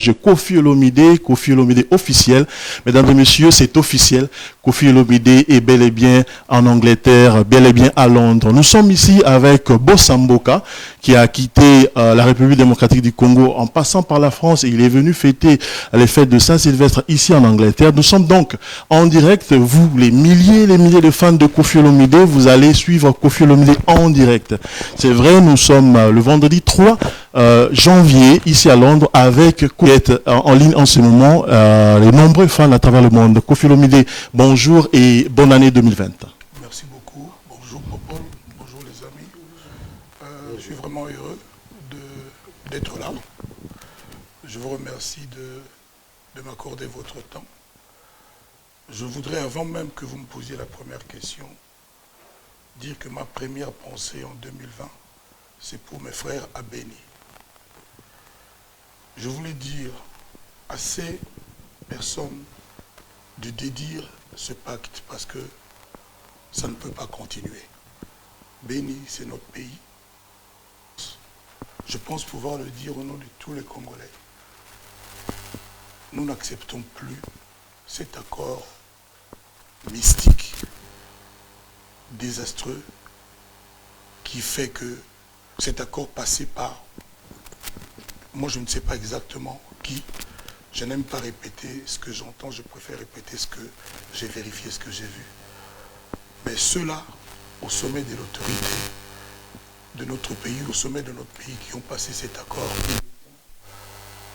Koffi Olomide officiel. Mesdames et messieurs, c'est officiel. Koffi Olomide est bel et bien en Angleterre, bel et bien à Londres. Nous sommes ici avec Bossa Mboka, qui a quitté la République démocratique du Congo en passant par la France et il est venu fêter les fêtes de Saint-Sylvestre ici en Angleterre. Nous sommes donc en direct. Vous, les milliers de fans de Koffi Olomide, vous allez suivre Koffi Olomide en direct. C'est vrai, nous sommes le vendredi 3 janvier ici à Londres avec en ligne en ce moment les nombreux fans à travers le monde. Koffi Olomide, bonjour et bonne année 2020. Merci beaucoup. Bonjour Popol, bonjour les amis. Je suis vraiment heureux d'être là. Je vous remercie de m'accorder votre temps. Je voudrais, avant même que vous me posiez la première question, dire que ma première pensée en 2020, c'est pour mes frères à Béni. Je voulais dire à ces personnes de dédire ce pacte parce que ça ne peut pas continuer. Béni, c'est notre pays. Je pense pouvoir le dire au nom de tous les Congolais. Nous n'acceptons plus cet accord mystique, désastreux, qui fait que cet accord passé par, moi je ne sais pas exactement qui, je n'aime pas répéter ce que j'entends, je préfère répéter ce que j'ai vérifié, ce que j'ai vu. Mais ceux-là, au sommet de l'autorité de notre pays, au sommet de notre pays, qui ont passé cet accord,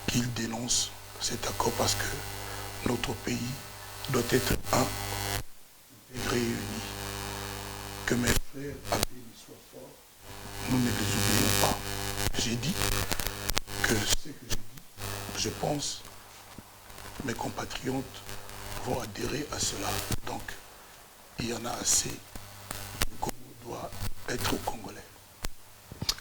qu'ils dénoncent cet accord parce que notre pays doit être un, intégré et uni. Que mes frères à Béni soient forts, nous ne les oublions pas. J'ai dit que ce que j'ai dit, je pense, mes compatriotes vont adhérer à cela. Donc, il y en a assez. Le Congo doit être congolais.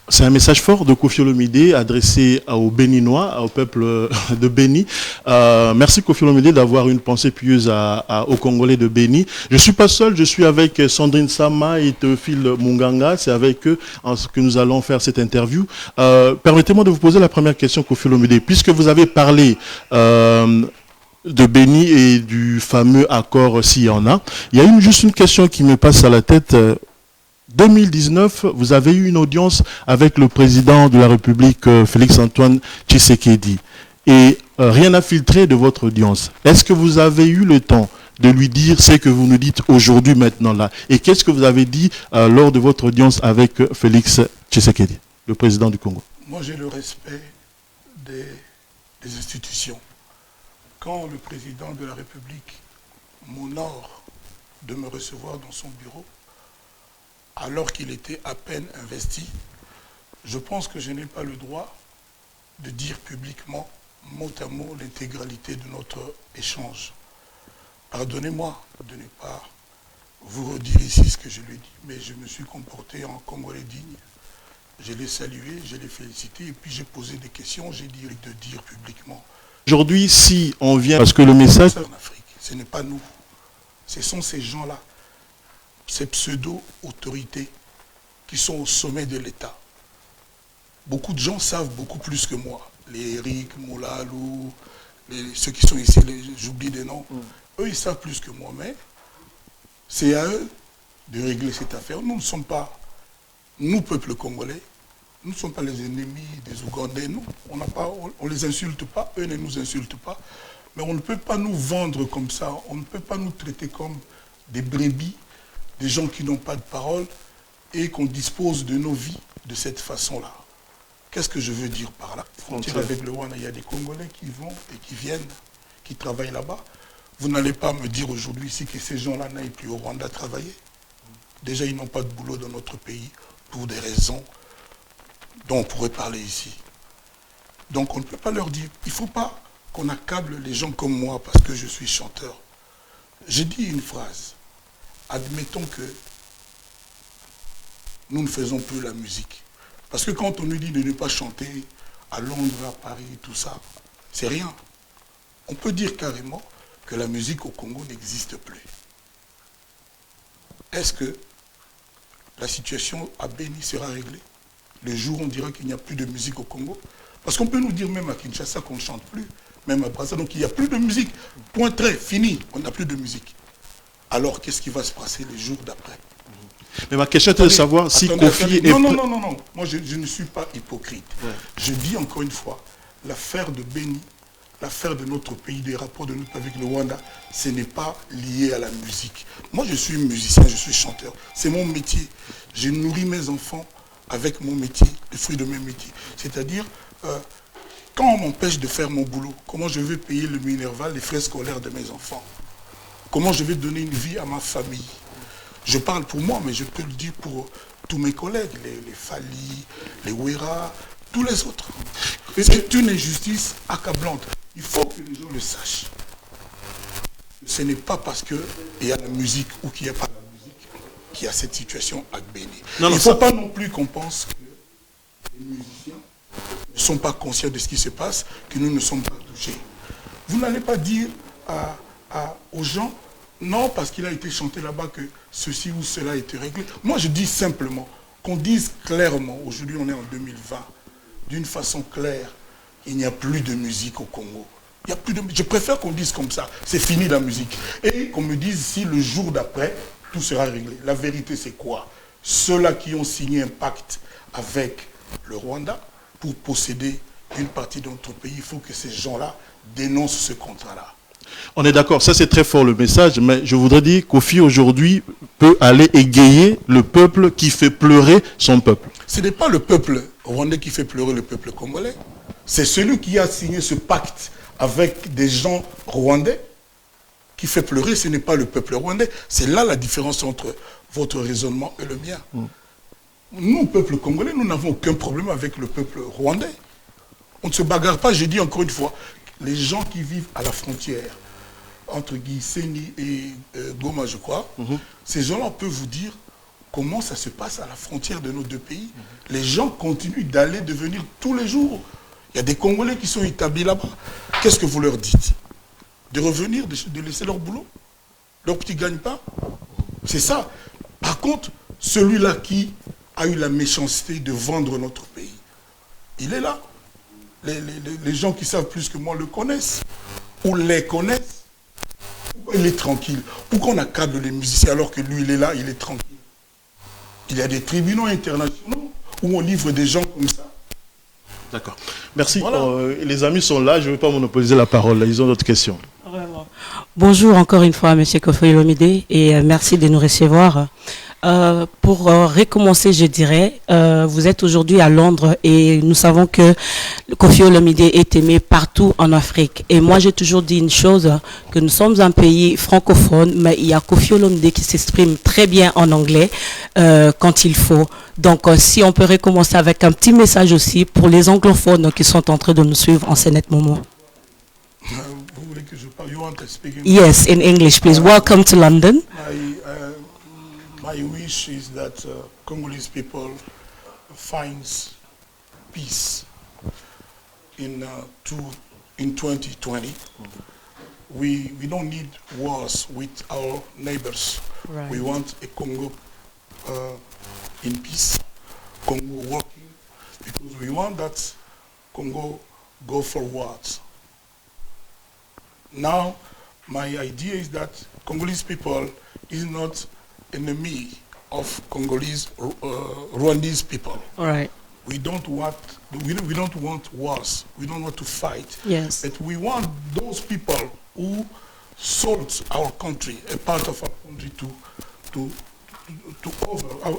C'est un message fort de Koffi Olomide adressé aux Béninois, au peuple de Béni. Merci Koffi Olomide d'avoir une pensée pieuse aux Congolais de Béni. Je ne suis pas seul, je suis avec Sandrine Sama et Théophile Munganga. C'est avec eux que nous allons faire cette interview. Permettez-moi de vous poser la première question, Koffi Olomide. Puisque vous avez parlé de Béni et du fameux accord s'il y en a, il y a juste une question qui me passe à la tête. 2019, vous avez eu une audience avec le président de la République, Félix-Antoine Tshisekedi. Et rien n'a filtré de votre audience. Est-ce que vous avez eu le temps de lui dire ce que vous nous dites aujourd'hui, maintenant, là? Et qu'est-ce que vous avez dit lors de votre audience avec Félix Tshisekedi, le président du Congo? Moi, j'ai le respect des institutions. Quand le président de la République m'honore de me recevoir dans son bureau, alors qu'il était à peine investi, je pense que je n'ai pas le droit de dire publiquement, mot à mot, l'intégralité de notre échange. Pardonnez-moi de ne pas vous redire ici ce que je lui ai dit, mais je me suis comporté en Congolais digne. Je l'ai salué, je l'ai félicité, et puis j'ai posé des questions, j'ai dit de dire publiquement. Aujourd'hui, si on vient, parce que le message... En Afrique, ce n'est pas nous, ce sont ces gens-là, ces pseudo-autorités qui sont au sommet de l'État. Beaucoup de gens savent beaucoup plus que moi. Les Eric, Moulalou, ceux qui sont ici, j'oublie des noms. Eux, ils savent plus que moi, mais c'est à eux de régler cette affaire. Nous ne sommes pas, nous, peuple congolais, nous ne sommes pas les ennemis des Ougandais. Nous, on ne les insulte pas, eux ne nous insultent pas. Mais on ne peut pas nous vendre comme ça, on ne peut pas nous traiter comme des brebis, des gens qui n'ont pas de parole et qu'on dispose de nos vies de cette façon-là. Qu'est-ce que je veux dire par là? Frontière avec le Rwanda, il y a des Congolais qui vont et qui viennent, qui travaillent là-bas. Vous n'allez pas me dire aujourd'hui ici que ces gens-là n'aillent plus au Rwanda travailler. Déjà, ils n'ont pas de boulot dans notre pays pour des raisons dont on pourrait parler ici. Donc on ne peut pas leur dire, il ne faut pas qu'on accable les gens comme moi parce que je suis chanteur. J'ai dit une phrase. Admettons que nous ne faisons plus la musique. Parce que quand on nous dit de ne pas chanter à Londres, à Paris, tout ça, c'est rien. On peut dire carrément que la musique au Congo n'existe plus. Est-ce que la situation à Béni sera réglée? Le jour où on dira qu'il n'y a plus de musique au Congo? Parce qu'on peut nous dire même à Kinshasa qu'on ne chante plus, même à Brazzaville, donc il n'y a plus de musique. Point très, fini, on n'a plus de musique. Alors qu'est-ce qui va se passer les jours d'après? Mais ma question était de savoir si Kofi est... Non. Moi, je ne suis pas hypocrite. Ouais. Je dis encore une fois, l'affaire de Béni, l'affaire de notre pays, des rapports de notre pays avec le Rwanda, ce n'est pas lié à la musique. Moi, je suis musicien, je suis chanteur. C'est mon métier. Je nourris mes enfants avec mon métier, le fruit de mes métiers. C'est-à-dire, quand on m'empêche de faire mon boulot, comment je vais payer le Minerval, les frais scolaires de mes enfants? Comment je vais donner une vie à ma famille? Je parle pour moi, mais je peux le dire pour tous mes collègues, les Fali, les Ouera, tous les autres. C'est une injustice accablante. Il faut que les gens le sachent. Ce n'est pas parce qu'il y a la musique ou qu'il n'y a pas la musique qu'il y a cette situation à Béni. Il ne faut pas non plus qu'on pense que les musiciens ne sont pas conscients de ce qui se passe, que nous ne sommes pas touchés. Vous n'allez pas dire aux gens, non, parce qu'il a été chanté là-bas que ceci ou cela a été réglé. Moi, je dis simplement qu'on dise clairement, aujourd'hui on est en 2020, d'une façon claire, il n'y a plus de musique au Congo. Il y a plus de... Je préfère qu'on dise comme ça, c'est fini la musique. Et qu'on me dise si le jour d'après, tout sera réglé. La vérité, c'est quoi? Ceux-là qui ont signé un pacte avec le Rwanda pour posséder une partie de notre pays, il faut que ces gens-là dénoncent ce contrat-là. On est d'accord, ça c'est très fort le message, mais je voudrais dire qu'Kofi aujourd'hui peut aller égayer le peuple qui fait pleurer son peuple. Ce n'est pas le peuple rwandais qui fait pleurer le peuple congolais. C'est celui qui a signé ce pacte avec des gens rwandais qui fait pleurer, ce n'est pas le peuple rwandais. C'est là la différence entre votre raisonnement et le mien. Nous, peuple congolais, nous n'avons aucun problème avec le peuple rwandais. On ne se bagarre pas, je dis encore une fois, les gens qui vivent à la frontière, entre Gisenyi et Goma, je crois, ces gens-là peuvent vous dire comment ça se passe à la frontière de nos deux pays. Les gens continuent d'aller, de venir tous les jours. Il y a des Congolais qui sont établis là-bas. Qu'est-ce que vous leur dites? De revenir, de laisser leur boulot? Leur petit gagne-pain? C'est ça. Par contre, celui-là qui a eu la méchanceté de vendre notre pays, il est là. Les gens qui savent plus que moi le connaissent, ou les connaissent. Pourquoi il est tranquille? Pourquoi on accable les musiciens alors que lui, il est là, il est tranquille? Il y a des tribunaux internationaux où on livre des gens comme ça. D'accord. Merci. Voilà. Les amis sont là, je ne vais pas monopoliser la parole. Ils ont d'autres questions. Vraiment. Bonjour encore une fois, M. Kofi Olomide, et merci de nous recevoir. Pour recommencer, je dirais, vous êtes aujourd'hui à Londres et nous savons que Kofi Olomide est aimé partout en Afrique. Et moi, j'ai toujours dit une chose, que nous sommes un pays francophone, mais il y a Kofi Olomide qui s'exprime très bien en anglais quand il faut. Donc, si on peut recommencer avec un petit message aussi pour les anglophones qui sont en train de nous suivre en ce net moment. Vous voulez que je parle? You want to speak English? Yes, in English, please. Welcome to London. My wish is that Congolese people finds peace in 2020. We don't need wars with our neighbors. Right. We want a Congo in peace, Congo working, because we want that Congo go forward. Now, my idea is that Congolese people is not enemy of Congolese, Rwandese people. All right. We don't want wars. We don't want to fight. Yes. But we want those people who sold our country, a part of our country, to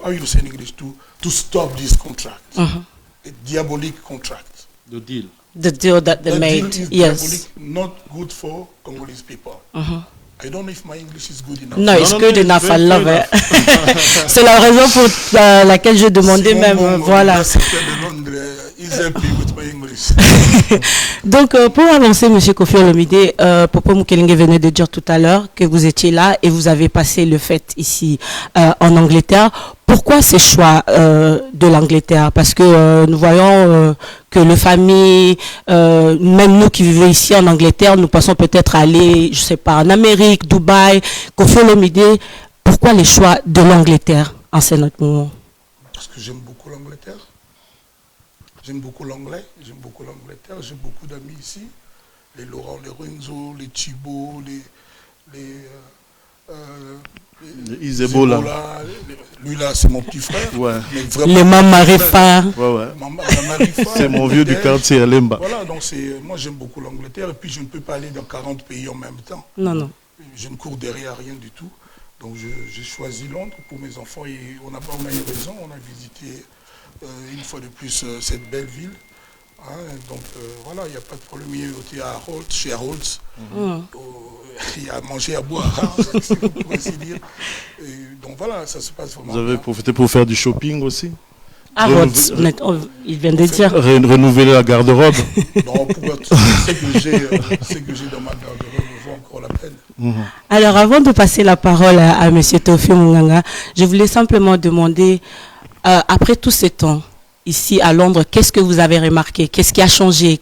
how you say in English, to stop this contract, a diabolic contract. The deal. The deal that they made. Deal is yes. Diabolic, not good for Congolese people. I don't know if my English is good enough. No, it's good enough. I love it. C'est la raison pour laquelle je demandais même. Voilà. Donc, pour avancer, M. Kofi Olomide, Popo Mukelinge venait de dire tout à l'heure que vous étiez là et vous avez passé le fête ici en Angleterre. Pourquoi ce choix de l'Angleterre? Parce que nous voyons que les familles, même nous qui vivons ici en Angleterre, nous pensons peut-être aller, je sais pas, en Amérique, Dubaï. Kofi Olomide, pourquoi les choix de l'Angleterre en ce moment? Parce que j'aime beaucoup l'Angleterre. J'aime beaucoup l'anglais, j'aime beaucoup l'Angleterre, j'ai beaucoup d'amis ici. Les Laurent, les Renzo, les Thibault, les Isebola. Lui là, c'est mon petit frère. Ouais. Les Mamarifa. Ouais. C'est mon vieux du quartier à Lemba. Voilà, donc moi j'aime beaucoup l'Angleterre et puis je ne peux pas aller dans 40 pays en même temps. Non. Je ne cours derrière rien du tout. Donc j'ai choisi Londres pour mes enfants et on a eu raison, on a visité une fois de plus cette belle ville. Hein, donc voilà, il n'y a pas de problème. Il y a été à Holt, chez Holtz. Il y a à manger, à boire, pour ainsi dire. Et donc voilà, ça se passe vraiment. Vous avez profité pour faire du shopping aussi? Holtz, il vient de dire. Renouveler la garde-robe. Non, ce que j'ai dans ma garde-robe vaut encore la peine. Alors, avant de passer la parole à M. Théophile Munganga, je voulais simplement demander, après tout ce temps, ici à Londres, qu'est-ce que vous avez remarqué? Qu'est-ce qui a changé?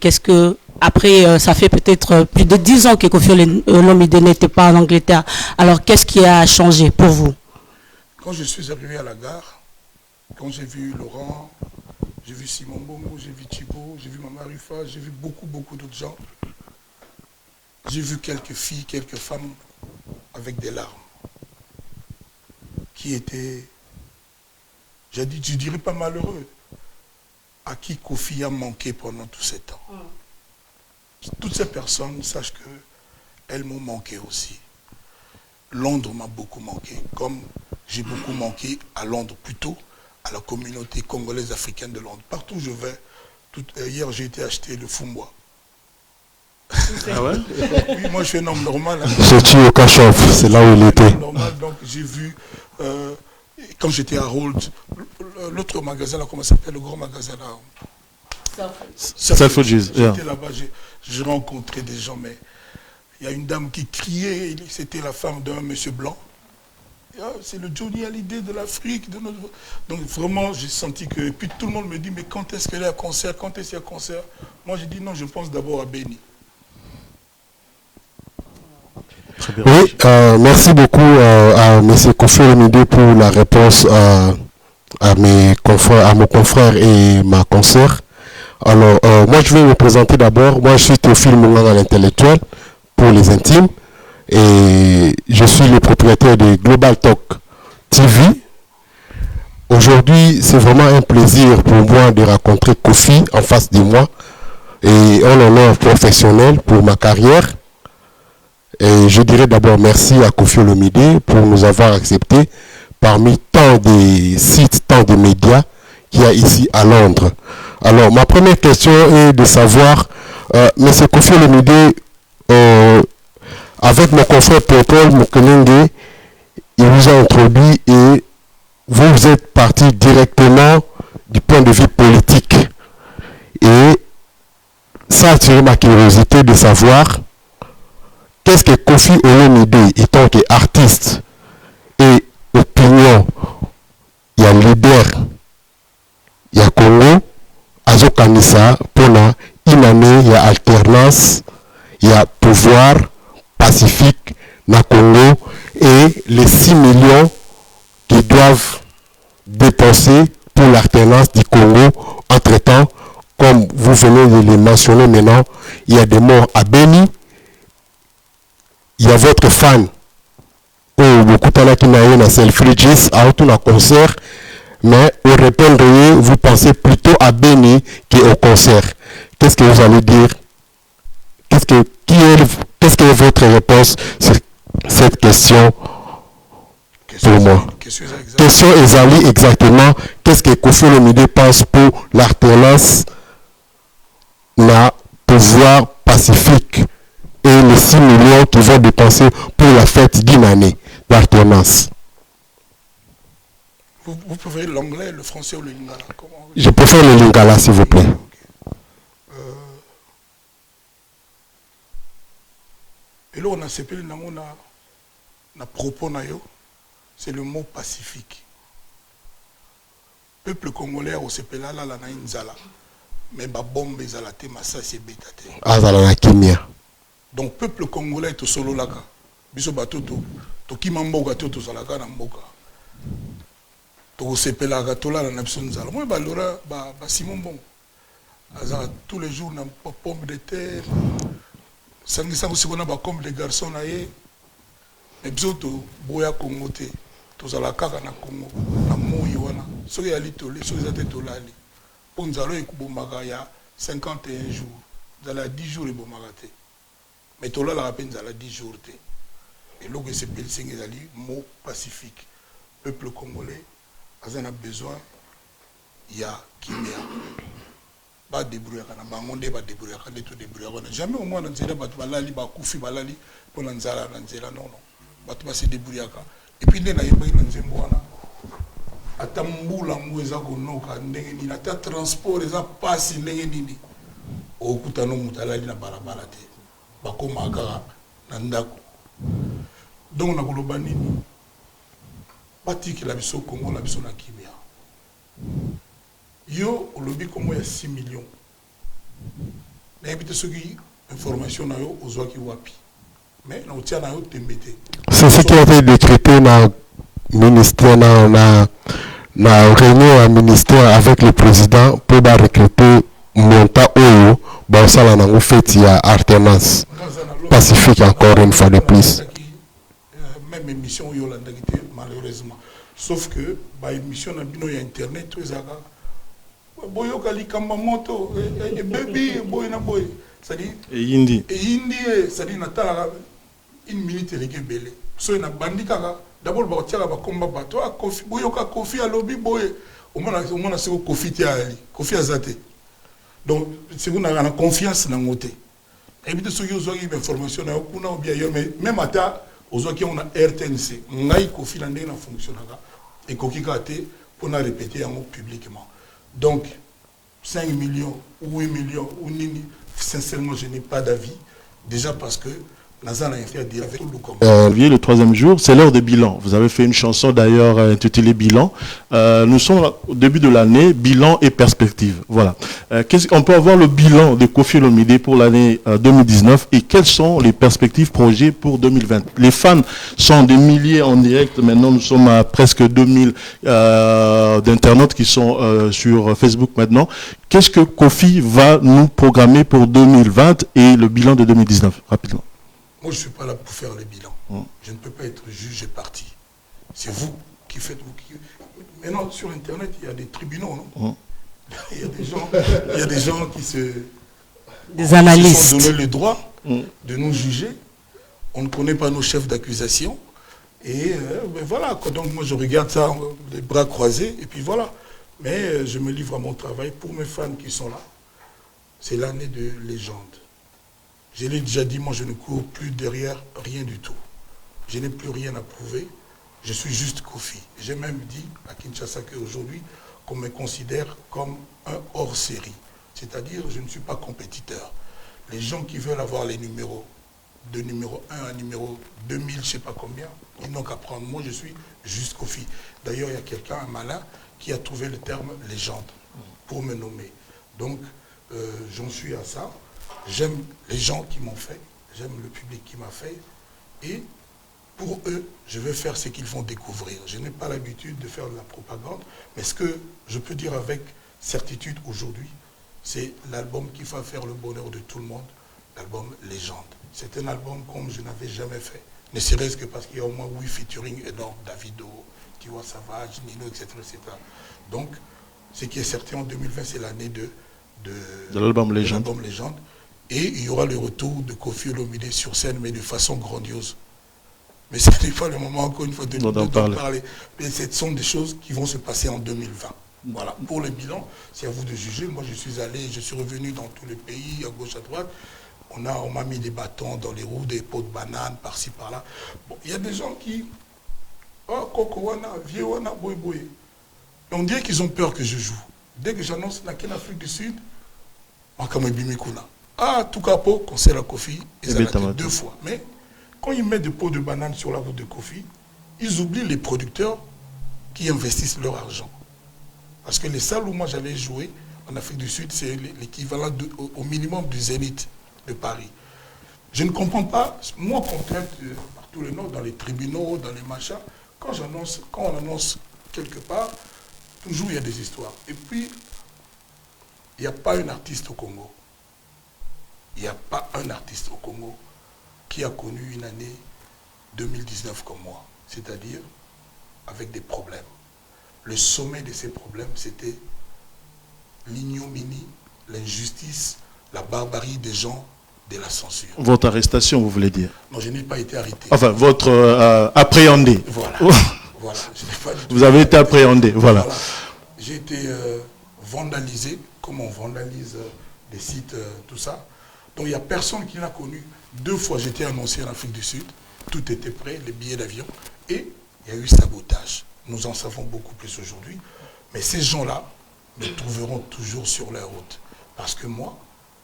Après, ça fait peut-être plus de 10 ans que Koffi Olomide n'était pas en Angleterre. Alors, qu'est-ce qui a changé pour vous? Quand je suis arrivé à la gare, quand j'ai vu Laurent, j'ai vu Simon Bongo, j'ai vu Thibault, j'ai vu Mama Rifa, j'ai vu beaucoup d'autres gens. J'ai vu quelques filles, quelques femmes avec des larmes qui étaient, je dirais pas malheureux, à qui Koffi a manqué pendant tous ces temps. Toutes ces personnes sachent qu'elles m'ont manqué aussi. Londres m'a beaucoup manqué, comme j'ai beaucoup manqué à Londres, plutôt à la communauté congolaise africaine de Londres. Partout où je vais, hier j'ai été acheter le Fumbwa. Ah ouais? Oui, moi je suis un homme normal. Hein. Je suis au Cachov, c'est là où il était. Normal, donc j'ai vu, quand j'étais à Holt, l'autre magasin là, comment ça s'appelle, le grand magasin là? Selfridges. J'étais là-bas, j'ai rencontré des gens, mais il y a une dame qui criait, c'était la femme d'un monsieur blanc. C'est le Johnny Hallyday de l'Afrique. Donc vraiment, j'ai senti que... Et puis tout le monde me dit, mais quand est-ce qu'il y a un concert? Quand est-ce qu'il y a un concert? Moi, j'ai dit non, je pense d'abord à Béni. Oui, merci beaucoup à M. Koffi Olomide pour la réponse à mon confrère et ma consoeur. Alors, moi, je vais me présenter d'abord. Moi, je suis Théophile Munganga, l'intellectuel, pour les intimes. Et je suis le propriétaire de Global Talk TV. Aujourd'hui, c'est vraiment un plaisir pour moi de rencontrer Koffi en face de moi. Et un honneur professionnel pour ma carrière. Et je dirais d'abord merci à Koffi Olomide pour nous avoir acceptés parmi tant de sites, tant de médias qu'il y a ici à Londres. Alors, ma première question est de savoir, M. Koffi Olomide, avec mon confrère Paul Mukelenge, il vous a introduit et vous êtes parti directement du point de vue politique. Et ça a attiré ma curiosité de savoir qu'est-ce que Koffi Olomide, étant qu'artiste et opinion, il y a leader, il y a Congo, Azo Kanisa, Pona, une année, il y a alternance, il y a pouvoir pacifique, na Congo, et les 6 millions qui doivent dépenser pour l'alternance du Congo. Entre-temps, comme vous venez de le mentionner maintenant, il y a des morts à Béni, il y a votre fan, beaucoup de qui n'a eu un Selfridges, à un concert, mais au répondrier, vous pensez plutôt à Béni qu'au concert. Qu'est-ce que vous allez dire? Qu'est-ce que est votre réponse sur cette question pour moi? Question Ezali exactement. Qu'est-ce que Koffi Olomide pense pour l'alternance, le pouvoir pacifique et les 6 millions qui vont dépenser pour la fête d'une année d'alternance? Vous préférez l'anglais, le français ou le lingala? Je préfère le lingala, s'il vous plaît. Et là, on a sepelé na propos na yo, c'est le mot pacifique. Peuple congolais au sepela la na inzala, mais ba bombe ezala te massa c'est bétate. Azala na kimia. Donc peuple congolais est au solo laka. Biso batoto to kimamboka to zalaka na mboka. To sepela ka to la na biso nzala. Moi ba lora ba Simon Bongo. tous les jours, on a pas pomme de terre. Sangisa aussi qu'on a comme des garçons là. Et bientôt, boya Congo te. Tous à la kaka na Congo. Na moui wana. Ceux qui allaient toler, ceux qui étaient tolali. Pour nous allons écouter Bomagaya 51 jours. Nous allons 10 jours et Bomagate. Mais tola la rappelle nous allons 10 jours te. Et là, c'est Pelsin et Zali, mot pacifique. Peuple congolais, a besoin, il y a Kimia. Pas débrouiller, on ne va débrouiller, on tout débrouiller. Jamais au moins, on ne sait pas, balali, koufi, balali, pour l'anzala, l'anzela, non, non. On va se débrouiller. Et puis, il y a un zembouana. Atambu, l'ambou, les agonoka, n'engeni, la transport, les apassi, n'engeni. Au Koutano, Moutalali, la barabalate. Bako Magara, Nandako. Donc, on a globani. Bati qui la biso Congo, la biso na Kimia. Yo, au lobby Congo, il y a 6 millions. Mais il y a des informations aux oies qui wapi. Mais on tient à eux tembete. C'est ce qui a été décrété dans le ministère, dans la réunion au ministère avec le président pour recruter Monta Oyo, Bansala Nango fait il y a Artemas Pacifique encore une fois de plus. Même émission malheureusement. Sauf que l'émission na bino ya internet tout ça. Boyo kali kamba moto et baby boy na boy. C'est-à-dire et Indi. Et Indi c'est-à-dire natala une minute les belé. So na bandika d'abord ba tiara ba combat bato a Kofi boyo ka Kofi a lobby boy. Au moins c'est Kofi ti ali. Kofi azate. Donc si vous avez confiance dans ngote. Et puis ceux qui ont une information na kuna ou bien mais même ata aux gens qui ont un RTNC, ngai Kofi la ndenge na fonctionnera et Koki Kate pour na répéter en publiquement. Donc 5 millions ou 8 millions ou nini, sincèrement je n'ai pas d'avis déjà parce que Nazana a fait à dire avec tout le commun. Le troisième jour, c'est l'heure des bilans. Vous avez fait une chanson d'ailleurs intitulée Bilan. Nous sommes au début de l'année, bilan et perspective. Voilà. On peut avoir le bilan de Koffi Olomide pour l'année 2019 et quelles sont les perspectives projets pour 2020. Les fans sont des milliers en direct. Maintenant, nous sommes à presque 2000 d'internautes qui sont sur Facebook maintenant. Qu'est-ce que Koffi va nous programmer pour 2020 et le bilan de 2019 rapidement? Moi, je ne suis pas là pour faire les bilans. Je ne peux pas être juge et parti. C'est vous qui faites. Maintenant, sur Internet, il y a des tribunaux, non il y a des gens qui se... Des analystes. Qui se sont donné le droit de nous juger. On ne connaît pas nos chefs d'accusation. Et ben voilà. Donc, moi, je regarde ça, les bras croisés, et puis voilà. Mais je me livre à mon travail. Pour mes fans qui sont là, c'est l'année de légende. Je l'ai déjà dit, moi je ne cours plus derrière rien du tout. Je n'ai plus rien à prouver. Je suis juste Koffi. J'ai même dit à Kinshasa qu'aujourd'hui, qu'on me considère comme un hors-série. C'est-à-dire, je ne suis pas compétiteur. Les gens qui veulent avoir les numéros, de numéro 1 à numéro 2000, je ne sais pas combien, ils n'ont qu'à prendre. Moi, je suis juste Koffi. D'ailleurs, il y a quelqu'un, un malin, qui a trouvé le terme légende pour me nommer. Donc, j'en suis à ça. J'aime les gens qui m'ont fait, j'aime le public qui m'a fait, et pour eux, je vais faire ce qu'ils vont découvrir. Je n'ai pas l'habitude de faire de la propagande, mais ce que je peux dire avec certitude aujourd'hui, c'est l'album qui va faire le bonheur de tout le monde, l'album Légende. C'est un album comme je n'avais jamais fait, ne serait-ce que parce qu'il y a au moins 8 featuring énormes, Davido, Tiwa Savage, Nino, etc., etc. Donc, ce qui est certain en 2020, c'est l'année de l'album Légende. Et il y aura le retour de Koffi Olomide sur scène, mais de façon grandiose. Mais ce n'est pas le moment, encore une fois, d'en parler. Mais ce sont des choses qui vont se passer en 2020. Voilà. Pour le bilan, c'est à vous de juger. Moi, je suis revenu dans tous les pays, à gauche, à droite. On m'a mis des bâtons dans les roues, des pots de bananes, par-ci, par-là. Bon, il y a des gens qui... Oh, Kokowana, Viewana, Boy Boy. On dirait qu'ils ont peur que je joue. Dès que j'annonce la Afrique du Sud, Makamabimikuna. Ah, tout capot, concert à Koffi, ils ont 2 fois. Mais quand ils mettent des pots de bananes sur la route de Koffi, ils oublient les producteurs qui investissent leur argent. Parce que les salles où moi j'avais joué en Afrique du Sud, c'est l'équivalent au minimum du Zénith de Paris. Je ne comprends pas, moi qu'on traite partout le Nord, dans les tribunaux, dans les machins, quand on annonce quelque part, toujours il y a des histoires. Et puis, il n'y a pas un artiste au Congo. Il n'y a pas un artiste au Congo qui a connu une année 2019 comme moi. C'est-à-dire avec des problèmes. Le sommet de ces problèmes, c'était l'ignominie, l'injustice, la barbarie des gens, de la censure. Votre arrestation, vous voulez dire? Non, je n'ai pas été arrêté. Enfin, votre appréhendé. Voilà. Voilà. Je n'ai pas du tout vous avez été appréhendé, voilà. J'ai été vandalisé, comme on vandalise des sites, tout ça. Donc il n'y a personne qui l'a connu. 2 fois, j'étais annoncé en Afrique du Sud. Tout était prêt, les billets d'avion. Et il y a eu sabotage. Nous en savons beaucoup plus aujourd'hui. Mais ces gens-là me trouveront toujours sur la route. Parce que moi,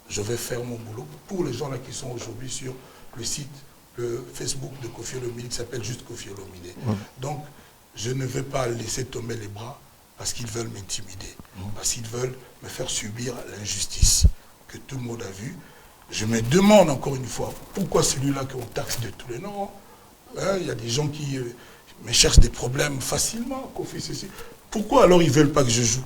je vais faire mon boulot pour les gens-là qui sont aujourd'hui sur le site, le Facebook de Koffi Olomide, qui s'appelle juste Koffi Olomide. Donc, je ne vais pas laisser tomber les bras parce qu'ils veulent m'intimider, parce qu'ils veulent me faire subir l'injustice que tout le monde a vue. Je me demande encore une fois, pourquoi celui-là qu'on taxe de tous les noms? Il y a des gens qui me cherchent des problèmes facilement, Koffi, ceci. Pourquoi alors ils ne veulent pas que je joue?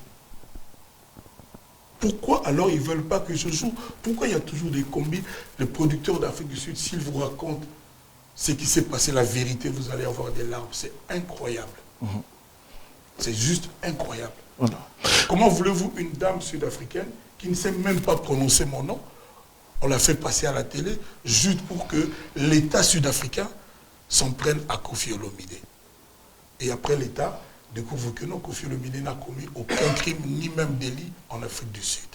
Pourquoi alors ils ne veulent pas que je joue? Pourquoi il y a toujours des combis? Les producteurs d'Afrique du Sud, s'ils vous racontent ce qui s'est passé, la vérité, vous allez avoir des larmes. C'est incroyable. C'est juste incroyable. Voilà. Comment voulez-vous une dame sud-africaine qui ne sait même pas prononcer mon nom? On l'a fait passer à la télé juste pour que l'État sud-africain s'en prenne à Koffi Olomide. Et après l'État découvre que non, Koffi Olomide n'a commis aucun crime, ni même délit en Afrique du Sud.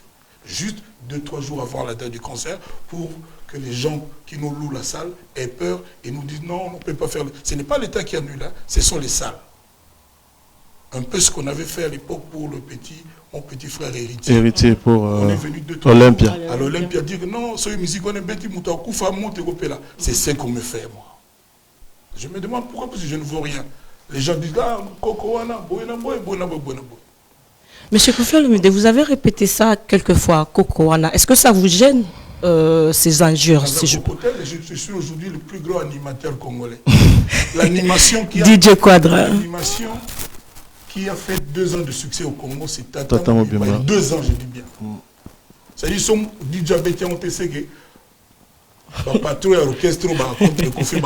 Juste 2-3 jours avant la date du concert, pour que les gens qui nous louent la salle aient peur et nous disent non, on ne peut pas faire. Ce n'est pas l'État qui annule, hein, ce sont les salles. Un peu ce qu'on avait fait à l'époque pour mon petit frère héritier. Héritier pour on est venu 2-3 Olympia. À l'Olympia dire que non, ce musique on est bêti, c'est ce qu'on me fait, moi. Je me demande pourquoi, parce que je ne vois rien. Les gens disent ah, Kokowana, Boyana Boy, Boyana Boy, Boyana Boy. Monsieur Koffi Olomide, vous avez répété ça quelques fois, Kokowana. Est-ce que ça vous gêne, ces injures je suis aujourd'hui le plus grand animateur congolais. L'animation qui a... DJ Quadra. L'animation qui a fait 2 ans de succès au Congo, c'est Tata Mobimba. 2 ans, je dis bien. C'est-à-dire, son DJ Abeti on te sait que patron et orchestre contre le Koffi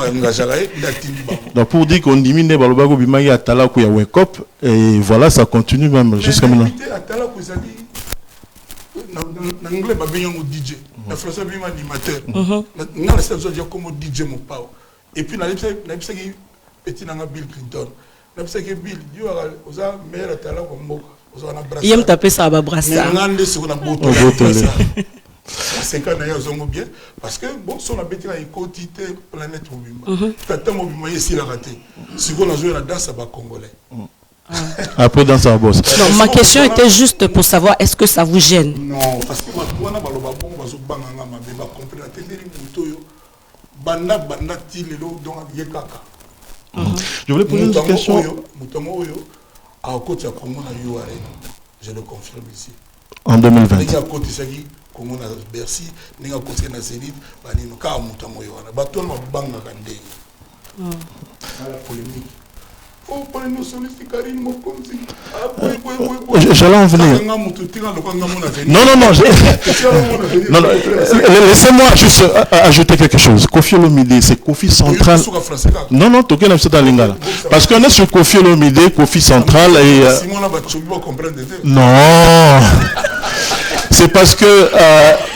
donc pour dire qu'on diminue Balobago Bimagi à Talakou et Wake Up, et voilà, ça continue même jusqu'à maintenant. À Talakou, ça dit, en anglais, il y a un DJ. En français, il y a un animateur. Il y a un DJ, mon pao. Et puis, il y a un petit Bill Clinton. Il y a un Bill, il y a un meilleur à Talakou. Il y a un tapé ça à Babrassa. Il y a un c'est quand même bien parce que bon son habité à écotité planète Mobimba Tata Mobimba ici la raté si on a joué la danse à bas congolais après dans sa bosse. Non, ma question était juste pour savoir est-ce que ça vous gêne? Non, parce que moi na baloba bon bazo banganga mabeba comprendre tendeli mutoyo banda tilelo donc yekaka. Je voulais poser une question. Mutango oyo à côté à Congo na URL, je le confirme ici. En 2020. Comme on a Bercy, nous avons côté na Zénith, nous avons mutango yoana. Baton ma banga kande. La polémique. Oh, pour les nationalistes, Karine Mokonzi. J'allais en venir. Non, laissez-moi juste ajouter quelque chose. Koffi Olomide, c'est Koffi Central. Non, Toké n'a pas dans Lingala. Parce qu'on est sur Koffi Olomide, Koffi Central et. Non. C'est parce que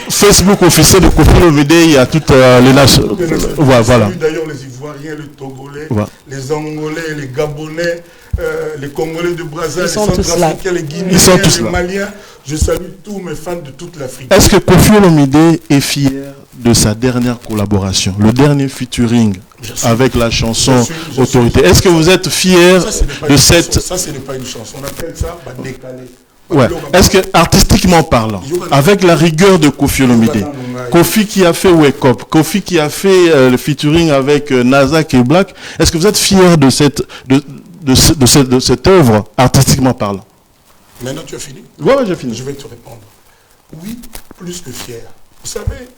Facebook officiel de Koffi Olomide, il y a toutes les nations. Voilà. D'ailleurs, les Ivoiriens, les Togolais, les Angolais, les Gabonais, les Congolais de Brazzaville, les Centrafricains, les Guinéens, les Maliens. Je salue tous mes fans de toute l'Afrique. Est-ce que Koffi Olomide est fier de sa dernière collaboration, le dernier featuring avec la chanson Autorité? Est-ce que vous êtes fier de cette... Ça, ce n'est pas une chanson. On appelle ça décalé. Ouais. Est-ce que, artistiquement parlant, avec la rigueur de Koffi Olomide, Koffi qui a fait Wake Up, Koffi qui a fait le featuring avec Nazak et Black, est-ce que vous êtes fier de cette œuvre, artistiquement parlant? Maintenant, tu as fini? Oui, j'ai fini. Je vais te répondre. Oui, plus que fier. Vous savez,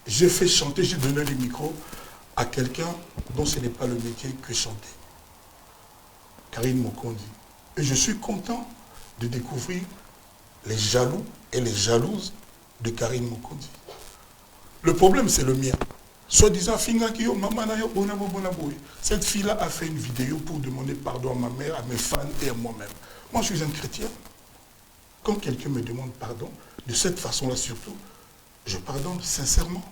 j'ai fait chanter, j'ai donné les micros à quelqu'un dont ce n'est pas le métier que chanter. Karine Mokonzi. Et je suis content de découvrir les jaloux et les jalouses de Karine Mukundi. Le problème, c'est le mien. Soi-disant, cette fille-là a fait une vidéo pour demander pardon à ma mère, à mes fans et à moi-même. Moi, je suis un chrétien. Quand quelqu'un me demande pardon, de cette façon-là surtout, je pardonne sincèrement.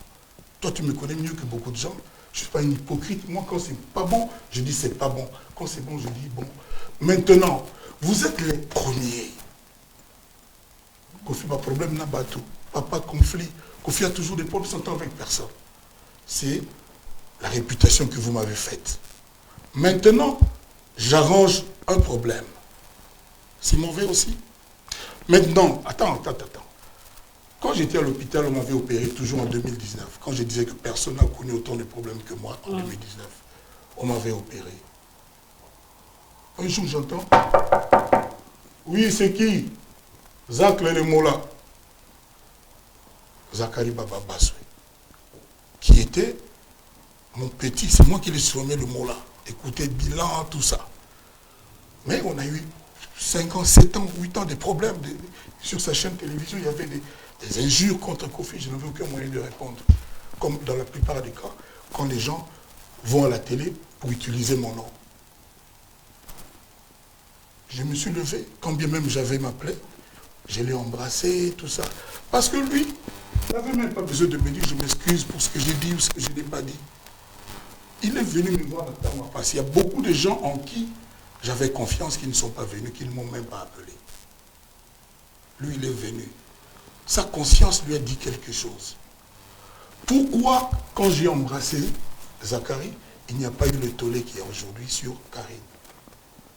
Toi, tu me connais mieux que beaucoup de gens. Je ne suis pas un hypocrite. Moi, quand c'est pas bon, je dis c'est pas bon. Quand c'est bon, je dis bon. Maintenant, vous êtes les premiers. Kofi, pas problème, n'a pas tout. Pas conflit. Kofi a toujours des problèmes, s'entend avec personne. C'est la réputation que vous m'avez faite. Maintenant, j'arrange un problème. C'est mauvais aussi. Maintenant, attends. Quand j'étais à l'hôpital, on m'avait opéré toujours en 2019. Quand je disais que personne n'a connu autant de problèmes que moi en 2019, on m'avait opéré. Un jour, j'entends. Oui, c'est qui? Zach Lemola. Zachary Baba Baswe. Qui était mon petit, c'est moi qui l'ai surnommé le Mola. Écoutez, bilan, tout ça. Mais on a eu 5 ans, 7 ans, 8 ans de problèmes. Sur sa chaîne télévision, il y avait des injures contre Kofi. Je n'avais aucun moyen de répondre. Comme dans la plupart des cas, quand les gens vont à la télé pour utiliser mon nom. Je me suis levé, quand bien même j'avais ma plaie, je l'ai embrassé, tout ça. Parce que lui, il n'avait même pas besoin de me dire je m'excuse pour ce que j'ai dit ou ce que je n'ai pas dit. Il est venu me voir dans ma passe. Il y a beaucoup de gens en qui j'avais confiance qui ne sont pas venus, qui ne m'ont même pas appelé. Lui, il est venu. Sa conscience lui a dit quelque chose. Pourquoi, quand j'ai embrassé Zachary, il n'y a pas eu le tollé qu'il y a aujourd'hui sur Karine?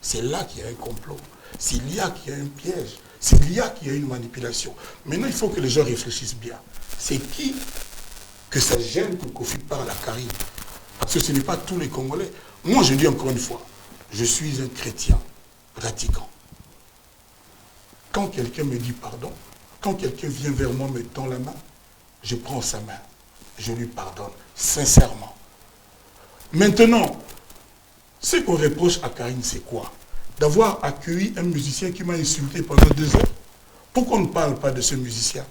C'est là qu'il y a un complot. C'est là qu'il y a un piège. C'est là qu'il y a une manipulation. Maintenant, il faut que les gens réfléchissent bien. C'est qui que ça gêne que Kofi parle à Karine? Parce que ce n'est pas tous les Congolais. Moi, je dis encore une fois, je suis un chrétien pratiquant. Quand quelqu'un me dit pardon, quand quelqu'un vient vers moi, me tend la main, je prends sa main. Je lui pardonne, sincèrement. Maintenant, ce qu'on reproche à Karine, c'est quoi? D'avoir accueilli un musicien qui m'a insulté pendant 2 heures. Pourquoi on ne parle pas de ce musicien?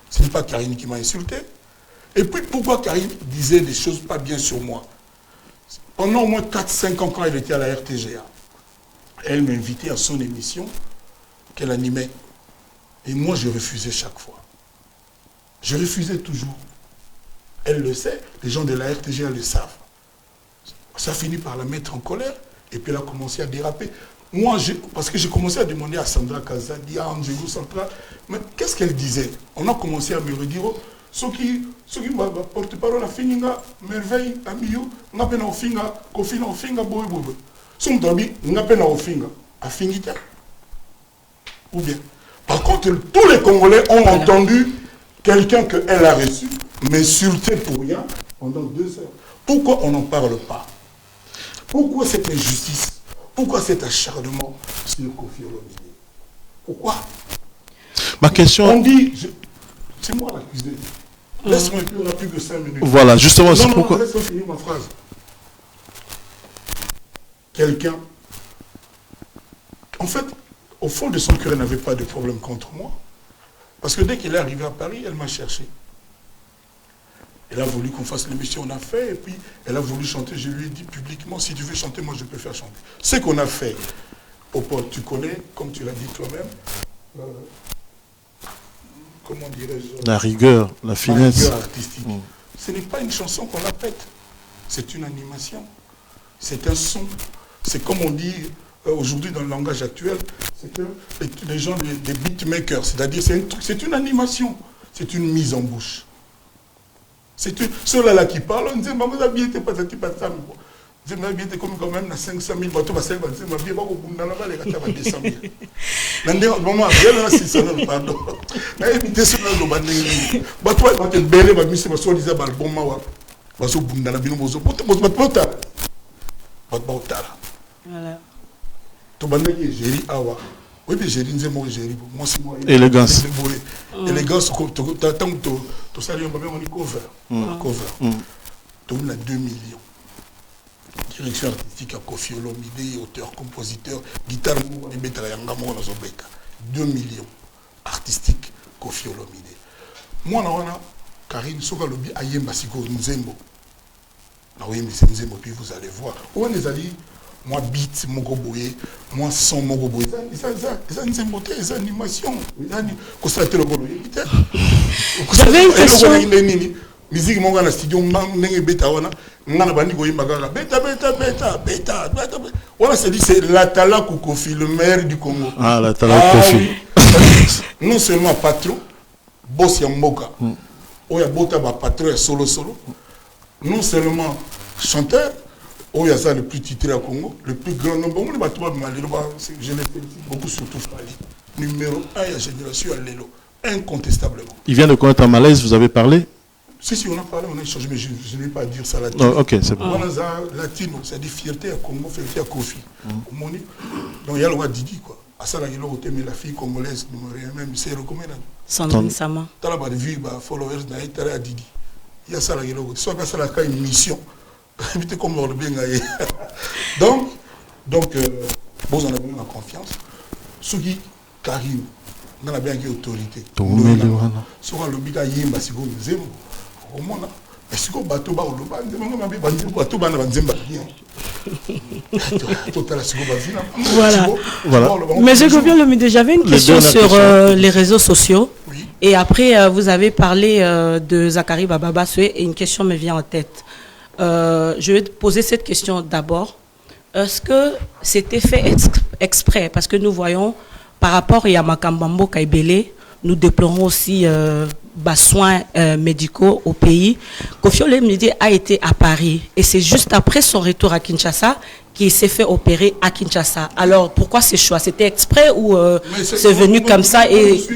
Ce n'est pas Karine qui m'a insulté. Et puis pourquoi Karine disait des choses pas bien sur moi? Pendant au moins 4-5 ans, quand elle était à la RTGA, elle m'invitait à son émission qu'elle animait. Et moi, je refusais chaque fois. Je refusais toujours. Elle le sait, les gens de la RTGA le savent. Ça finit par la mettre en colère, et puis elle a commencé à déraper. Moi, parce que j'ai commencé à demander à Sandra Kazadi, à Angelo Central, mais qu'est-ce qu'elle disait? On a commencé à me redire, ceux qui porte-parole à Fininga, merveille, Amiyo, n'a pas Finga, Kofina Finga, Boy Boy. Son drabi, n'a pas Finga, à Fingita. Ou bien. Par contre, tous les Congolais ont entendu quelqu'un qu'elle a reçu m'insulter pour rien pendant 2 heures. Pourquoi on n'en parle pas? Pourquoi cette injustice? Pourquoi cet acharnement sur Kofi Olomide? Pourquoi? Ma question... On dit... C'est moi l'accusé. Laisse-moi un peu, on n'a plus que 5 minutes. Voilà, justement, c'est pourquoi... Laisse-moi finir ma phrase. Quelqu'un... En fait, au fond de son cœur, elle n'avait pas de problème contre moi. Parce que dès qu'il est arrivé à Paris, elle m'a cherché. Elle a voulu qu'on fasse l'émission, on a fait, et puis elle a voulu chanter. Je lui ai dit publiquement, si tu veux chanter, moi je peux faire chanter. Ce qu'on a fait, Popo, tu connais, comme tu l'as dit toi-même, comment dirais-je? La rigueur, la finesse. La rigueur artistique. Ce n'est pas une chanson qu'on la pète. C'est une animation. C'est un son. C'est comme on dit aujourd'hui dans le langage actuel, c'est que les gens, des beatmakers, c'est-à-dire c'est une animation. C'est une mise en bouche. C'est ceux-là qui parlent, on dit, maman, ça bien été pas ça, je me bien comme quand même 500 000 bateaux, parce que je me bien pas au bout de la balle, les gars, 200 000. Maman, il y a 600 000, pardon. Mais évitez cela, le bandé. Bateau, il va te bêler, il va me dire, soit disant, bon, mawa. Bateau, boum, dans la bino, bozo, bateau, voilà. Tout bandé, j'ai dit, awa. Oui, mais j'ai dit, moi, c'est moi. Élégance. Élégance, tant que tu sais, on est cover. Tu as 2 millions. Direction artistique à Kofi Olomide, auteur, compositeur, guitare, 2 millions. artistique Koffi Olomide. Moi, Karine, soka lobi ayemba siko nzembo. Na oyemba nzembo puis vous allez voir. On les a dit moi beat moko boye, moi son moko boye. Ça nzembo te, ça animation. Constater le bolo. J'avais une question. Musique mon gars na studio ndenge beta wana ngana bandi ko yimba kaka beta. Voilà, c'est la Tala Koffi, le maire du Congo. Ah, la Tala Koffi. Non seulement patron, boss Yamboka. Oya bota ba patron ya solo. Non seulement chanteur, oya ça le plus titré à Congo, le plus grand nombre. On va trouver je l'ai fait beaucoup surtout Fali. Numéro 1 à génération à Lelo, incontestablement. Il vient de connaître un malaise, vous avez parlé? Si, on a parlé, on a échangé, mais je ne vais pas dire ça latino. Oh, ok, c'est bon. On a latino, c'est-à-dire fierté à Congo, fierté à Koffi. Donc il y a le roi Didi, quoi. À ça, il y a la fille congolaise, même, c'est recommandé. Sandrine Sama. Tu as vu les followers de Didi. Il y a ça, il y a soit que ça, il une mission. Comme on le bien. Donc, vous en avez la confiance. Ceux qui, Karim, on a bien une autorité. Soit le bida yemba, si vous nous aimez. Est-ce que bateau ba oloba bateau ba na banzemba voilà. Mais je reviens le midi. J'avais une question sur les réseaux sociaux. Oui. Et après vous avez parlé de Zachary Baba Soué et une question me vient en tête. Je vais te poser cette question d'abord. Est-ce que c'était fait exprès? Parce que nous voyons par rapport à Makambambo Kaibele, nous déplorons aussi soins médicaux au pays. Koffi Olomide a été à Paris et c'est juste après son retour à Kinshasa qu'il s'est fait opérer à Kinshasa. Alors pourquoi ce choix? C'était exprès ou c'est venu comme ça?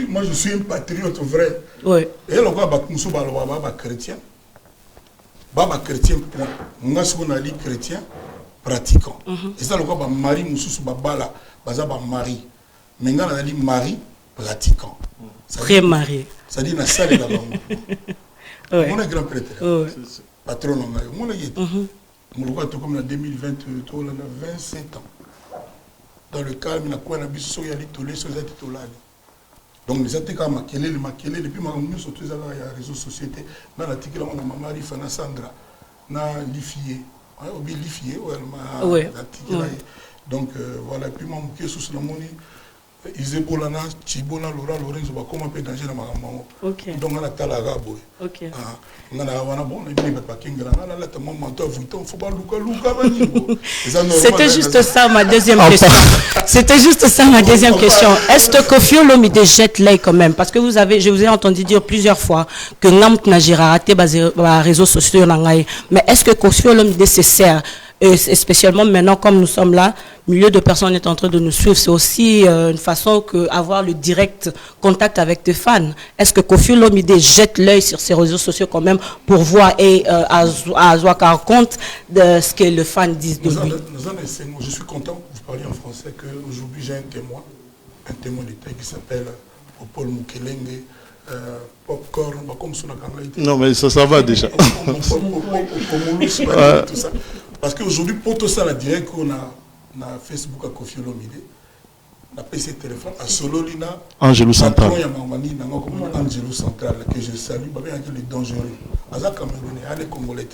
Moi je suis un patriote vrai. Oui. Et là, on va chrétien. Baba chrétien, moi je suis chrétien pratiquant. Et ça, on va mari, moussous, babala, baza mari. Mais on a dit mari pratiquant. Très marié. Ça dit, na salle là-bas. Mon grand prêtre. Patron, mon aïe. Mon roi, tout comme en 2020, on a 27 ans. Dans le calme, il y a quoi, il y a bis, il y a les tolés, il y a les tolés. Donc, les attaques à maquiller, depuis ma remise sur tous les réseaux sociétés, dans l'article, on a ma mari, Fana Sandra, na lifié. Oui, lifié, oui. Donc, voilà, puis mon qui est sous la monnaie. Ils Bolana, Chibona, Laura, Lorenzo, comment on peut danger dans ma maman. Donc on a Talaga boy. OK. On a bon, on a pas Kingra, on a là ta maman toi vous faut pas C'était juste ça ma deuxième question. C'était juste ça ma deuxième question. Est-ce que Koffi Olomide jette l'œil quand même parce que je vous ai entendu dire plusieurs fois que Namt Najira raté basé réseaux sociaux mais est-ce que Koffi Olomide se sert et spécialement maintenant, comme nous sommes là, milieu de personnes est en train de nous suivre, c'est aussi une façon d'avoir le direct contact avec tes fans. Est-ce que Koffi Olomide jette l'œil sur ses réseaux sociaux quand même pour voir et à avoir compte de ce que les fans disent de lui? Je suis content, vous parliez en français, qu'aujourd'hui j'ai un témoin d'État qui s'appelle Paul Mukelenge. Popcorn, comme ça. Non, mais ça va déjà. Parce qu'aujourd'hui, pour tout ça, la direct qu'on a Facebook à Koffi Olomide, on a PC téléphone, à Sololina, Angelo Central. Angelo Central, que je salue, il est dangereux. Aza Camerounais, il est Congolais.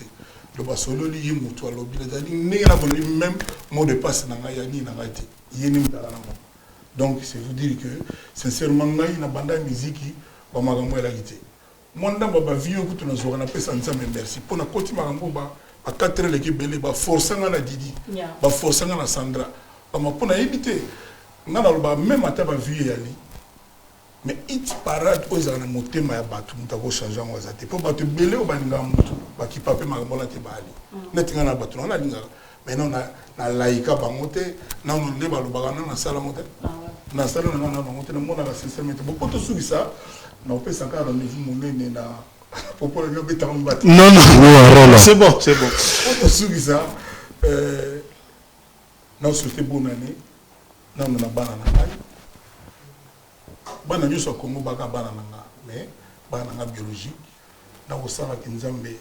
Le Basololi, il est moutou à l'objet, il a même mot de passe dans la yani, il est donc, c'est vous dire que, sincèrement, il y a une bande de musique qui va m'accompagner. Moi, je vais vivre tout le temps, merci. Pour la côté, à 4 heures, l'équipe belé, forcer à Didi, forcer à Sandra. Pour éviter, même à ta vie, mais il parade aux anomotés, mais à battre, nous changer en wazate. Pour battre belé au bangamutu, qui pape magambola te bali. N'est-ce pas battu, on a l'inga. Mais non, on a laïka bangoté, non, on a le bagana, on a salamoté. Na sala na na monte na mona la sincèrement beaucoup de sous ça na peut ça car rendez-vous mon nez na pour le bêta on bat non c'est bon beaucoup de sous ça na souhaiter bonne année na na bana ñu so Congo baka bana na mais bana na biologique na osala kinzambe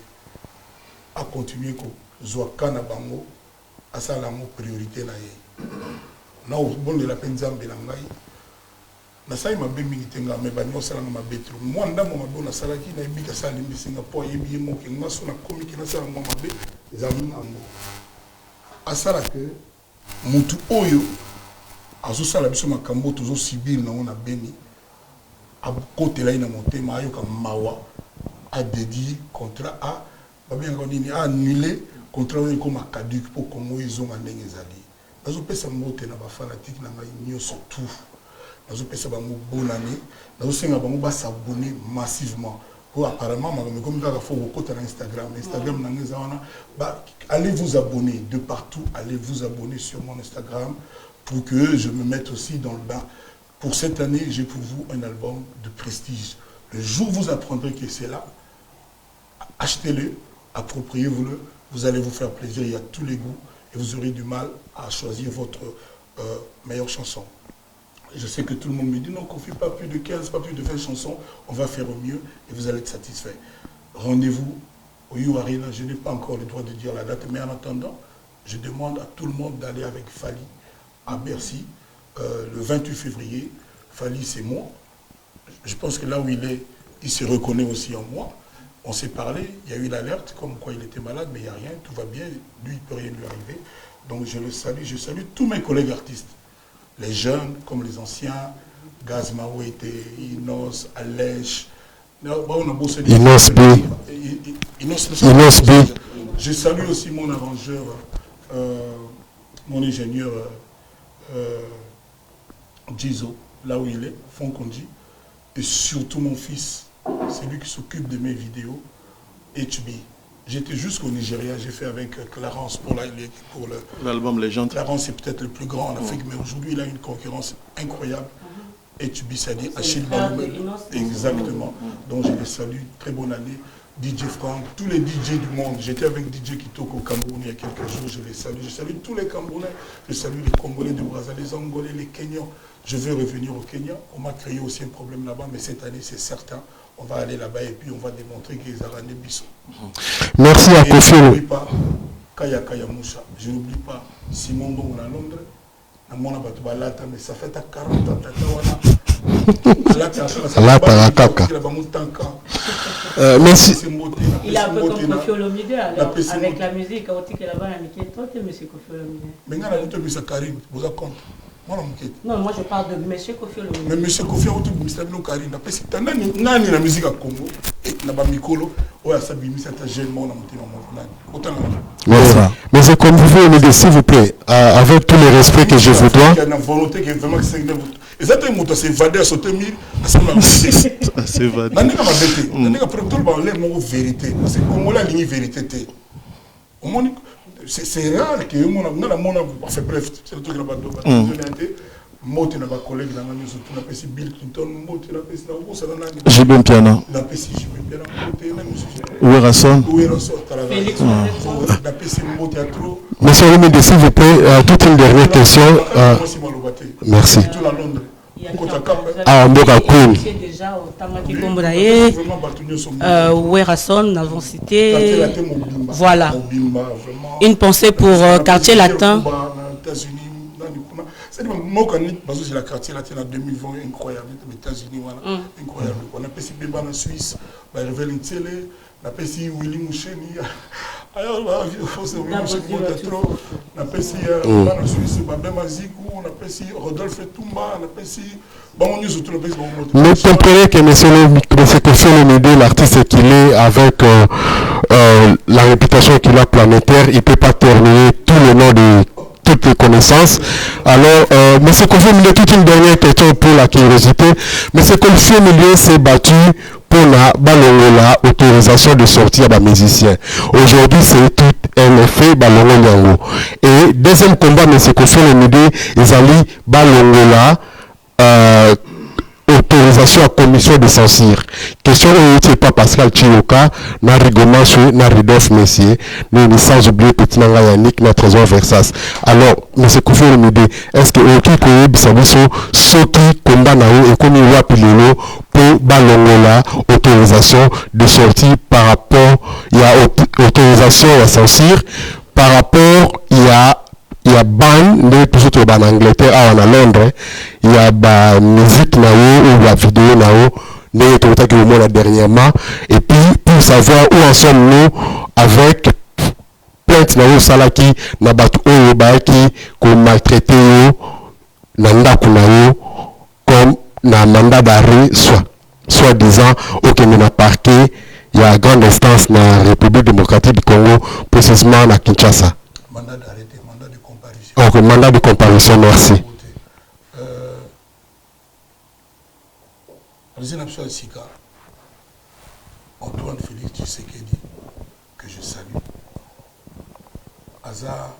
a continuer ko zoaka na bango asala mo priorité na ye. Non, bon de la peine zambe na ngai nasali mabe mingi te nga me bani osalanga mabe trop mwa ndambo mabe nasalaki nayebi ka sala limbi Singapour yebi ye moke nga so nakomi ki nasala mwa mabe ezalaki nango asala ke mutu oyo azosala biso makambo tozosibir nango na Beni akotela ye na motema ayoka mawa adedi contrat a babengaka nini annulé contrat oyo ekoma caduc mpo Congo ezonga ndenge ezali nazopesa mbote na bafanatike na ngai nyonso tout nazopesa bango bonne année nazosenga bango basabone massivement po apparemment makambo ekomi kaka fo kokota na Instagram na ngai eza wana allez vous abonner de partout, allez vous abonner sur mon Instagram pour que je me mette aussi dans le bain. Pour cette année, j'ai pour vous un album de prestige. Le jour où vous apprendrez que c'est là, achetez-le, appropriez-vous-le, vous allez vous faire plaisir, il y a tous les goûts et vous aurez du mal à choisir votre meilleure chanson. Je sais que tout le monde me dit non, qu'on ne fait pas plus de 15, pas plus de 20 chansons, on va faire au mieux et vous allez être satisfait. Rendez-vous au You Arena, je n'ai pas encore le droit de dire la date, mais en attendant, je demande à tout le monde d'aller avec Fally à Bercy le 28 février. Fally, c'est moi. Je pense que là où il est, il se reconnaît aussi en moi. On s'est parlé, il y a eu l'alerte, comme quoi il était malade, mais il n'y a rien, tout va bien, lui, il ne peut rien lui arriver. Donc je le salue, je salue tous mes collègues artistes, les jeunes comme les anciens, Gaz Mawete, Inos, Alèche, Inos B. Je salue aussi mon arrangeur, mon ingénieur Jizo, là où il est, Fonkondi, et surtout mon fils, c'est lui qui s'occupe de mes vidéos, HB. J'étais jusqu'au Nigeria, j'ai fait avec Clarence pour l'album Légende. Clarence est peut-être le plus grand en Afrique, mais aujourd'hui il a une concurrence incroyable. HB, c'est-à-dire Achille Baloumel. Exactement. Donc je les salue, très bonne année. DJ Frank, tous les DJ du monde. J'étais avec DJ Kitoko au Cameroun il y a quelques jours, je les salue. Je salue tous les Camerounais, je salue les Congolais de Brazzaville, les Angolais, les Kenyans. Je veux revenir au Kenya. On m'a créé aussi un problème là-bas, mais cette année, c'est certain. On va aller là-bas et puis on va démontrer qu'ils ont des bisous. Merci à Kofi. Je n'oublie pas Kaya Kaya Moussa. Je n'oublie pas Simon Bongo à Londres. Mais ça fait 40 ans. Merci. Il a un peu comme Kofi Olomide avec la musique chaotique là-bas, M. Kofi Olomide. Mais il y a un Karim, vous avez compte. Non, moi je parle de M. Kofi Olomide. Mais M. Kofi Olomide, Karim, nani la musique à Congo et na ba mikolo oya sabimi c'est jeune mon mais c'est comme vous voulez, s'il vous plaît, avec tous les respects que je vous dois. Il y a une volonté qui est vraiment exactement c'est évadé à sauter mille c'est évadé nani ka mabete nani ka prendre ba les mots vérité parce que Congo la ligne vérité au moins c'est rare que mon a fait bref c'est le truc là-bas Moté n'a pas collègue dans la maison, tu n'as pas si Bill Clinton, Moté n'a pas si dans le salon. J'ai bien piano. N'a pas si j'ai bien piano. Où est Rasson? Où est Rasson? N'a pas si Moté à trop. Monsieur Olomide, s'il vous plaît, toute une dernière question. Merci. Ah, Mboka Queen. Déjà au Tamaki Kombodaye, Werrason, nous avons cité. Voilà. Une pensée pour Quartier Latin. C'est la quartier latin en 2020 incroyable, les États-Unis, voilà, incroyable. On a passé Béba en Suisse, on a révélé une télé, on a passé Willy Moucheni, on a passé en Suisse, Babema Zikou, on a passé Rodolphe Toumba, on a passé. Mais comprenez que M. Kofi Olomide, l'artiste qu'il est, avec la réputation qu'il a planétaire, il ne peut pas terminer tout le nom de toutes les connaissances. Alors, M. Kofi Olomide, toute une dernière question pour la curiosité. M. Kofi Olomide s'est battu pour la Balongola, autorisation de sortie à la musicien. Aujourd'hui, c'est tout un effet Balongola. Et deuxième combat, M. Kofi Olomide, ils allaient Balongola, autorisation à commission de censure. Question où pas Pascal Chioka, na Rigomanche, na Ridolphe Messier, sans oublier Petit Nanga Yannick, na Trésor Versas. Alors, M. Kofi Olomide, est-ce que aucun pays bisabiso soki combat na ou et comme il va pilolo pour Balongola, autorisation de sortie par rapport, il y a autorisation à censure par rapport, il y a il y a ban de tout ce en Angleterre en Londres, il y a ba musique ou la vidéo dernièrement, et puis pour savoir où en sommes-nous avec plainte na salaki na batu oyo baaki ko maltraité na ndako na yo comme na mandat d'arrêt soit disant aucun na parquet il y a grande instance na République démocratique du Congo, précisément à Kinshasa. Mandat d'arrêt, mandat de comparution. Ok, mandat de comparution, merci. Antoine Félix Tshisekedi, que je salue. Aza,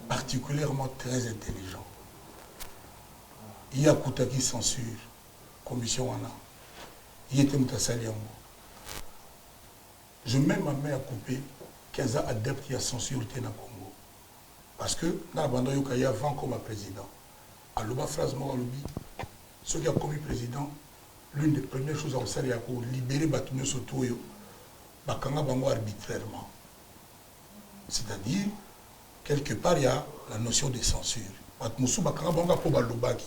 particulièrement très intelligent. Il y a Koutaki censure, commission Wana. Il était Moutasali. Je mets ma main à couper qu'Aza adepte qui a censuré dans le Congo. Parce que, dans la bande il y a 20 comme président. À l'Oba phrase Moralobi, ceux qui ont commis président, l'une des premières choses à faire, c'est libérer Batumio Sotoyo, Bakanga Bango arbitrairement. C'est-à-dire, quelque part, il y a la notion de censure. Batmusu Bakanga Bango pour Balobaki.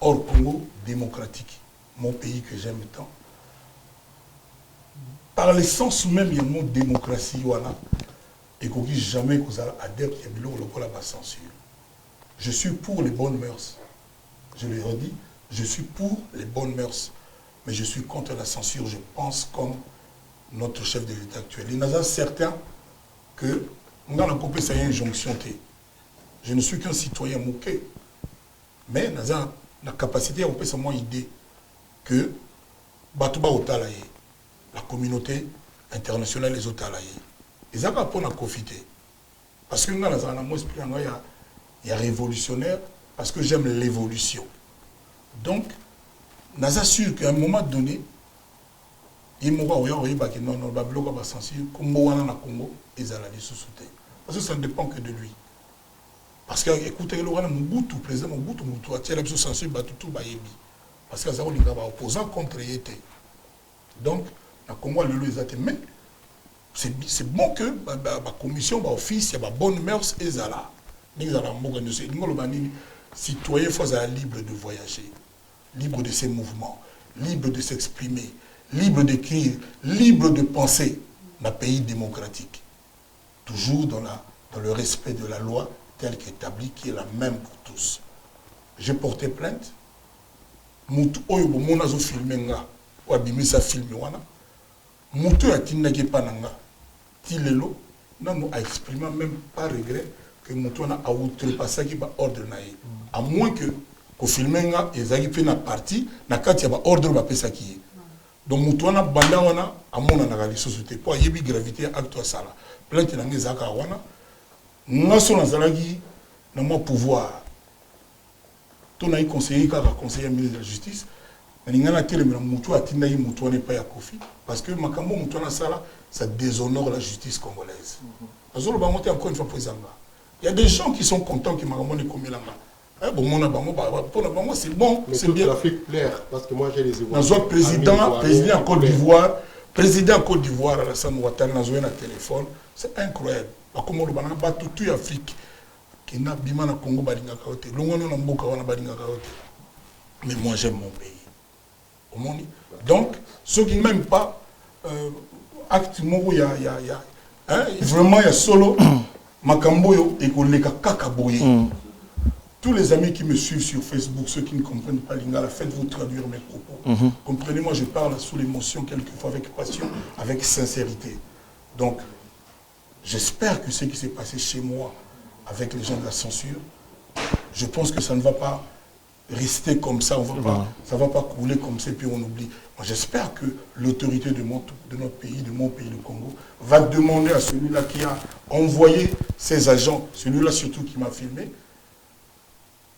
Or, Congo démocratique, mon pays que j'aime tant. Par l'essence même, il y a un mot démocratie, et qu'on ne dit jamais que vous allez adepte, il y a la censure. Je suis pour les bonnes mœurs. Je le redis, je suis pour les bonnes mœurs. Mais je suis contre la censure, je pense comme notre chef de l'État actuel. Il y en a certains que, on a coupé ça, il y a une injonction. Je ne suis qu'un citoyen moqué. Mais il y a la capacité à faire moins idée que Batouba Otalaye, la communauté internationale, les Otalaye. Ils ont pas pour profiter. Parce que nous, dans mon esprit, il y a révolutionnaire, parce que j'aime l'évolution. Donc, nous assure qu'à un moment donné, il y a un censure, comme on a Congo, ils ont la sous-souté. Parce que ça ne dépend que de lui. Parce que, écoutez, le Mobutu, président Mobutu, il y a une censure, parce que ça a opposant contre l'été. Donc, la Congo a le mais c'est bon que la commission, l'office, il y a de bonnes mœurs et ça là. Citoyen faut être libre de voyager, libre de ses mouvements, libre de s'exprimer, libre d'écrire, libre de penser dans un pays démocratique. Toujours dans le respect de la loi telle qu'établie, qui est la même pour tous. J'ai porté plainte. Moutou oyo bomona zo filmer nga ou abimisa filmer wana. Moutou atinaki pananga. Tilelo nanu a exprimé même pas regret que Moutou a outrepassé qui ba ordre naïe. À moins que ko filmer nga ezaki pe na parti na kati ya ba ordre ba pesa ki. Donc Moutou na banda wana amona na gali société pour yebi gravité acte sala. Plainte na ngezaka wana. Ngaso na zalaki na mo pouvoir. On a conseillé conseiller ministre de la Justice. Parce que ça déshonore la justice congolaise. Il y a des gens qui sont contents que Magamon ait commis là-bas. C'est bon. C'est bien. Parce que moi j'ai les évoqués. Président en Côte d'Ivoire, président en Côte d'Ivoire, Alassane Ouattara, n'a joué un téléphone. C'est incroyable. Comme on a tout Afrique. Qui n'a bima na Congo balinga kaote longono na mboka wana balinga kaote mais moi j'aime mon pays au monde. Donc ceux qui n'aiment pas acte moko ya hein vraiment il y a solo makamboyo et koleka kaka boye. Tous les amis qui me suivent sur Facebook, ceux qui ne comprennent pas lingala, faites-vous traduire mes propos. Comprenez-moi, je parle sous l'émotion quelquefois avec passion, avec sincérité. Donc j'espère que ce qui s'est passé chez moi avec les gens de la censure, je pense que ça ne va pas rester comme ça, ça ne va pas couler comme ça, puis on oublie. J'espère que l'autorité de notre pays, de mon pays, le Congo, va demander à celui-là qui a envoyé ses agents, celui-là surtout qui m'a filmé,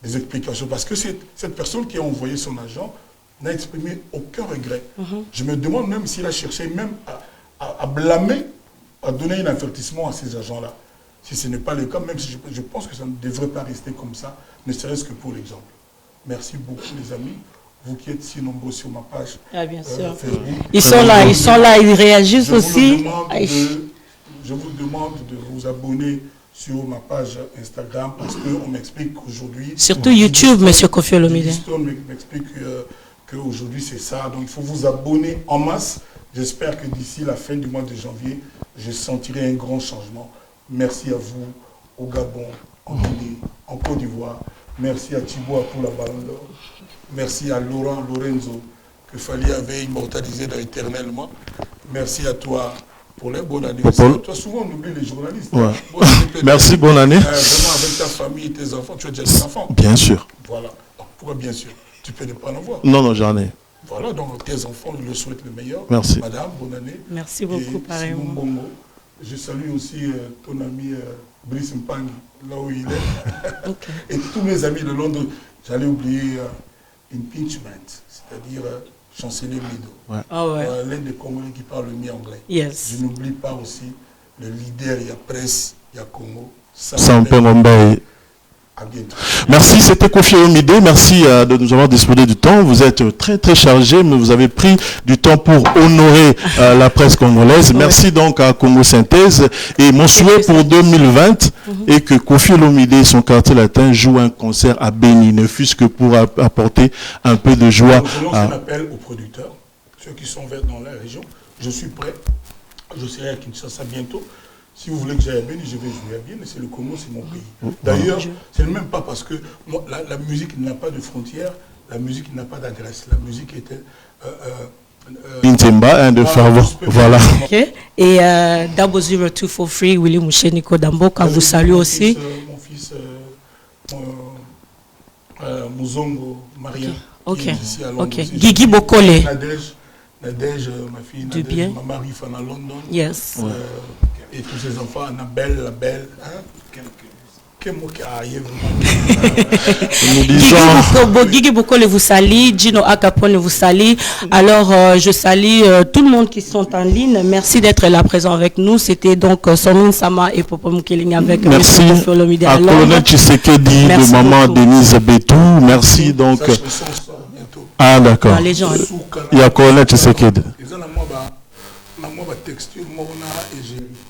des explications. Parce que cette personne qui a envoyé son agent n'a exprimé aucun regret. Je me demande même s'il a cherché même à blâmer, à donner un avertissement à ces agents-là. Si ce n'est pas le cas, même si je pense que ça ne devrait pas rester comme ça, ne serait-ce que pour l'exemple. Merci beaucoup les amis, vous qui êtes si nombreux sur ma page. Ah, bien sûr. Facebook. Ils sont là, ils réagissent aussi. je vous demande de vous abonner sur ma page Instagram parce qu'on m'explique qu'aujourd'hui... Surtout YouTube, M. Koffi Olomide. On m'explique qu'aujourd'hui c'est ça. Donc il faut vous abonner en masse. J'espère que d'ici la fin du mois de janvier, je sentirai un grand changement. Merci à vous, au Gabon, en Guinée, en Côte d'Ivoire. Merci à Thibaut pour la Ballon d'Or. Merci à Laurent Lorenzo, que Fali avait immortalisé éternellement. Merci à toi pour les bonnes années. Toi, souvent, on oublie les journalistes. Ouais. Merci, bonne année. Vraiment, avec ta famille et tes enfants, tu as déjà des enfants. Bien sûr. Voilà. Donc, pourquoi bien sûr? Tu peux ne pas en avoir. Non, j'en ai. Voilà, donc tes enfants, je leur souhaite le meilleur. Merci. Madame, bonne année. Merci beaucoup, pareillement. Je salue aussi ton ami Brice Mpang, là où il est. Okay. Et tous mes amis de Londres. J'allais oublier impeachment, c'est-à-dire chancelier Mido. Ouais. Oh, ouais. L'un des Congolais qui parle le mieux anglais. Yes. Je n'oublie pas aussi le leader, il y a presse, il y a Congo. Sampé Ngombe. À bientôt. Merci, c'était Koffi Olomide. Merci de nous avoir disposé du temps. Vous êtes très très chargé, mais vous avez pris du temps pour honorer la presse congolaise. Merci donc à Congo Synthèse. Et mon souhait pour 2020 est que Koffi Olomide et son quartier latin jouent un concert à Béni, ne fût-ce que pour apporter un peu de joie. Je lance un appel aux producteurs, ceux qui sont verts dans la région. Je suis prêt. Je serai à Kinshasa bientôt. Si vous voulez que j'aille à Béni, je vais jouer à Béni, c'est le Congo, c'est mon pays. D'ailleurs, ce n'est même pas parce que moi, la musique n'a pas de frontières, la musique n'a pas d'adresse. La musique était... Intemba, un de Favo. Voilà. Okay. Et Dabo 0243, Willy Moucheniko Damboka vous salue aussi. Mon fils, Mouzongo, Maria. Ok. Ici à Londres, ok. aussi. Guigui Bokole. Nadège, ma fille Du Nadège, bien. ma mari fan à London. Yes. Et tous ses enfants, Annabelle, la belle. Hein? Quel mot qui a Nous disons... Guigui Bokole vous salue, Gino Akapone vous salue. Alors, je salue tout le monde qui sont en ligne. Merci d'être là présent avec nous. C'était donc Somin Sama et Popo Mukeling avec merci M. Koffi Olomide à Colonel Tshisekedi, de maman Denise Betou. Merci donc... Ah d'accord. Il y a Colonel Tshisekedi.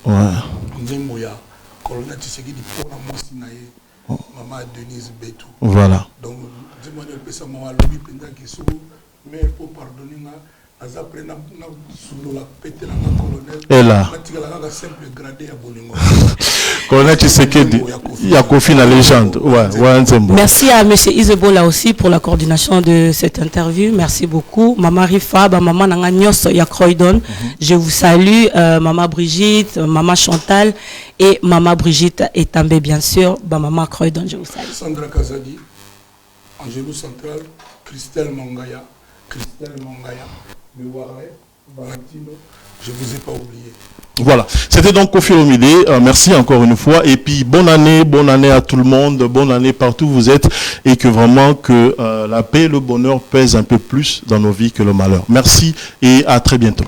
Ouais. Maman Denise Betou. Voilà. Donc, dis-moi, mais pour pardonner, et là. Colonel Tshisekedi, il y a Koffi la légende. Merci à M. Isebola aussi pour la coordination de cette interview. Merci beaucoup. Maman Rifa, Maman Nanganyos Yakroydon. Je vous salue. Maman Brigitte, Maman Chantal et Maman Brigitte Etambé, bien sûr. Maman Croydon, je vous salue. Sandra Kazadi, Angelou Central, Christelle Mangaya, Valentino, je ne vous ai pas oublié. Voilà, c'était donc Koffi Olomide. Merci encore une fois. Et puis bonne année à tout le monde, bonne année partout où vous êtes. Et que vraiment que la paix et le bonheur pèsent un peu plus dans nos vies que le malheur. Merci et à très bientôt.